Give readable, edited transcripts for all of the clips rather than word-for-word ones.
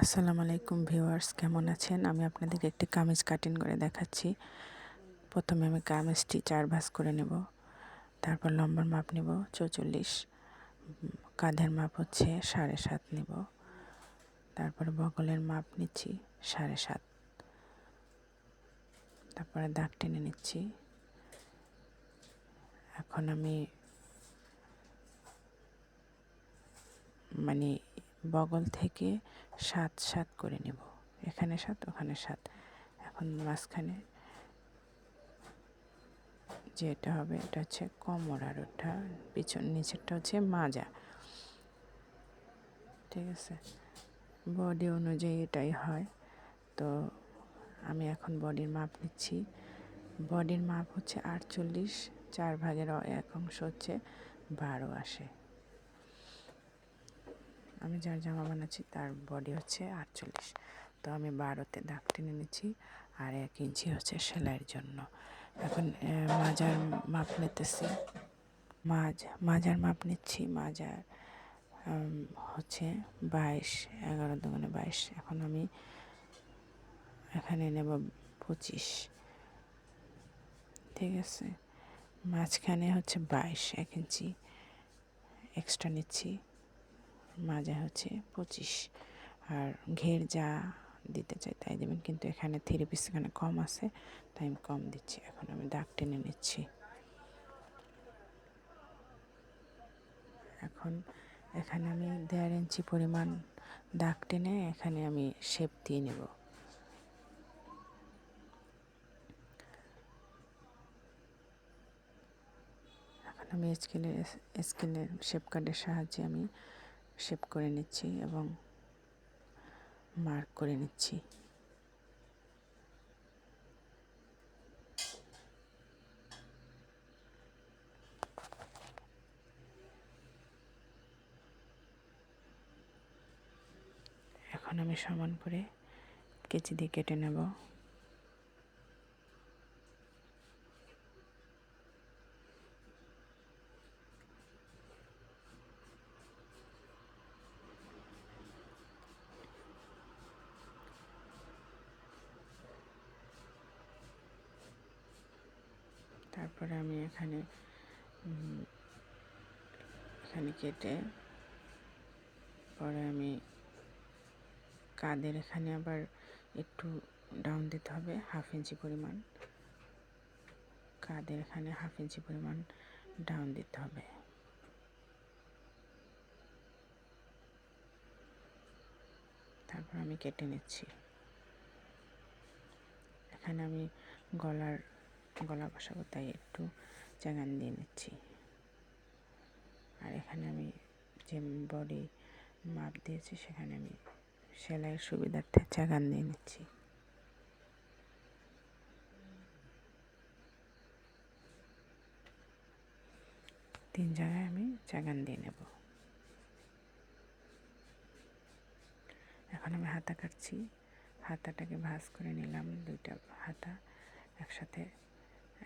আসসালামু আলাইকুম ভিউয়ার্স, কেমন আছেন? আমি আপনাদেরকে একটি কামিজ কাটিং করে দেখাচ্ছি। প্রথমে আমি কামিজটি 4 ভাঁজ করে নেব। তারপর লম্বার মাপ নেব 44, কাঁধের মাপ হচ্ছে 7.5 নেব। তারপরে বগলের মাপ নিচ্ছি 7.5। তারপরে দাগ টেনে নিচ্ছি। এখন আমি বগল থেকে 7 করে নেব। এখানে 7, ওখানে 7। এখন মাঝখানে যেটা হবে এটা হচ্ছে কোমর, আর ওটা পিছন, নিচেরটা হচ্ছে মাজা। ঠিক আছে, বডি অনুযায়ী এটাই হয়। তো আমি এখন বডির মাপ নিচ্ছি। বডির মাপ হচ্ছে 48, 4 ভাগের 1 অংশ হচ্ছে 12 আসে। আমি যার জামা বানাচ্ছি তার বডি হচ্ছে 48, তো আমি 12তে দাগ টেনে নিচ্ছি, আর 1 ইঞ্চি হচ্ছে সেলাইয়ের জন্য। এখন মাজার মাপ নিতেছি। মাজার মাপ নিচ্ছি। মাজার হচ্ছে 22, 11 দুগুণে 22। এখন আমি এখানে নেব 25। ঠিক আছে, মাঝখানে হচ্ছে 22, 1 ইঞ্চি এক্সট্রা নিচ্ছি। মাজা হচ্ছে 25, আর ঘের যা দিতে চাই তাই দেবেন, কিন্তু এখানে 3 পিস এখানে কম আছে, তাই আমি কম দিচ্ছি। এখন আমি দাগ টেনে নিচ্ছি। এখন এখানে আমি 1.5 ইঞ্চি পরিমাণ দাগ টেনে এখানে আমি শেপ দিয়ে নেব। এখন আমি স্কেলের শেপ কার্ডের সাহায্যে আমি শেপ করে নিচ্ছি এবং মার্ক করে নিচ্ছি। এখন আমি সমান করে কেচি দিয়ে কেটে নেব। তারপরে আমি এখানে কেটে পরে আমি কাঁধের এখানে আবার একটু ডাউন দিতে হবে 1/2 ইঞ্চি পরিমাণ। কাঁধের এখানে 1/2 ইঞ্চি পরিমাণ ডাউন দিতে হবে। তারপর আমি কেটে নিচ্ছি। এখানে আমি গলা বসাবো, তাই একটু চাগান দিয়ে নিচ্ছি। আর এখানে আমি যে বডি মাপ দিয়েছি সেখানে আমি সেলাইয়ের সুবিধার্থে চাগান দিয়ে নিচ্ছি। তিন জায়গায় আমি চাগান দিয়ে নেব। এখন আমি হাতা কাটছি। হাতাটাকে ভাঁজ করে নিলাম, 2টা হাতা একসাথে।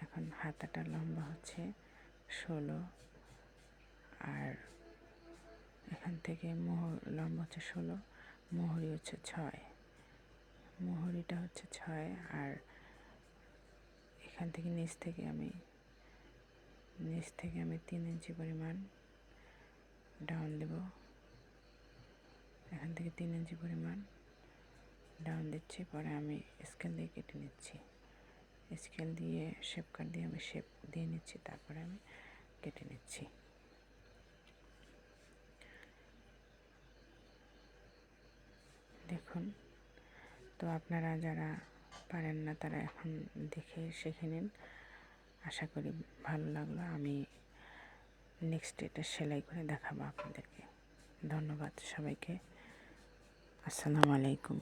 এখন হাতাটা লম্বা হচ্ছে 16, আর এখান থেকে লম্বা হচ্ছে 16, মোহরি হচ্ছে 6। মোহরিটা হচ্ছে 6, আর এখান থেকে নিচ থেকে আমি 3 ইঞ্চি পরিমাণ ডাউন দেব। এখান থেকে 3 ইঞ্চি পরিমাণ ডাউন দিচ্ছি। পরে আমি স্কেল দিয়ে কেটে নিচ্ছি। স্কেল দিয়ে শেপ কাট দিয়ে আমি শেপ দিয়ে নিচ্ছি, তারপরে আমি কেটে নিচ্ছি। দেখুন, তো আপনারা যারা পারেন না তারা এখন দেখে শিখে নিন। আশা করি ভালো লাগলো। আমি নেক্সট এটা সেলাই করে দেখাবো আপনাদেরকে। ধন্যবাদ সবাইকে। আসসালামু আলাইকুম।